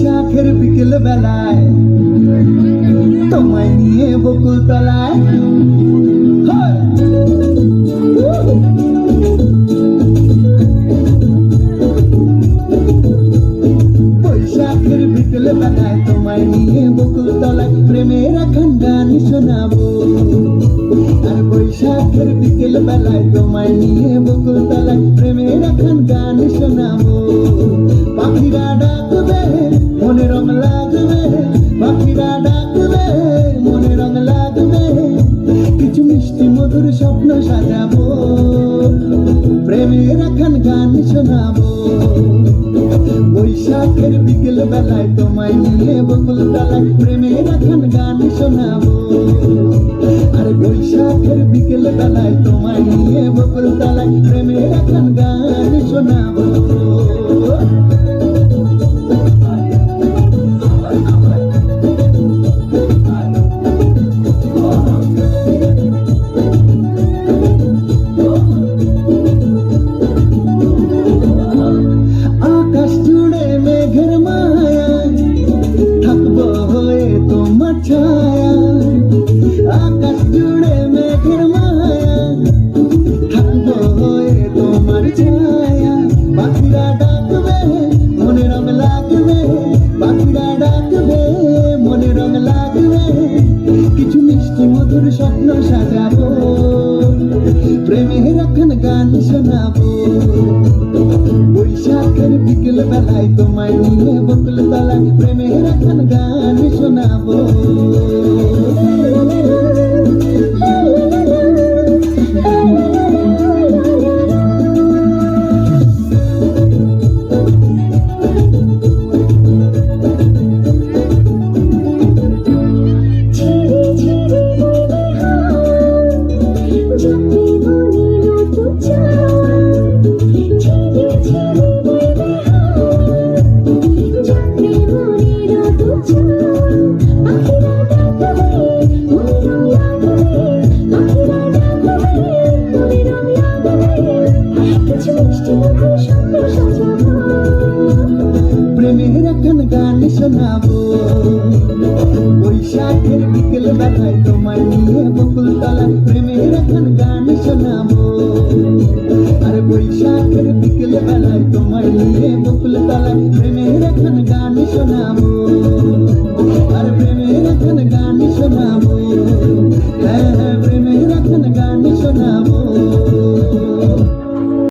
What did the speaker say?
বৈশাখের বিকেল বেলায় তোমায় নিয়ে বকুল তলায় বৈশাখের বিকেল বেলায় তোমায় নিয়ে বকুল তলায় প্রেমের এখন গান শোনাবো। আর বৈশাখের বিকেল বেলায় তোমায় নিয়ে বকুল তলায় প্রেমের এখন গান শোনাবো। পাখিরা ডাকবে মনে রং লাগবে, পাখিরা ডাকবে মনে রং লাগবে, কিছু মিষ্টি মধুর স্বপ্ন সাজাবো, প্রেমের এখন গান শোনাবো। বৈশাখের বিকেল বেলায় তোমায় নিয়ে বকুল তলায় প্রেমের এখন গান শোনাবো। আর বৈশাখের বিকেল বেলায় তোমায় নিয়ে বকুল তলায় প্রেমের এখন গান শোনাবো। আকাশ জুড়ে মেঘের মায়ায় থাকবো হয়ে তোমার ছায়া, আকাশ জুড়ে মেঘের মায়ায় থাকবো হয়ে তোমার ছায়া। পাখিরা ডাকবে মনে রং লাগবে, পাখিরা ডাকবে মনে রং লাগবে, কিছু মিষ্টি মধুর স্বপ্ন সাজাবো, প্রেমের এখন গান শোনাবো। বৈশাখের বিকেল বেলায় তোমায় নিয়ে বকুল তলায় প্রেমের এখন গান শোনাবো। প্রেমের এখন গান শোনাবো। বৈশাখের বিকেল বেলায় তোমায় নিয়ে বকুল তলায় প্রেমের এখন গান শোনাবো। আর বৈশাখের বিকেল বেলায় তোমায় নিয়ে বকুল তলায় প্রেমের এখন গান শোনাবো।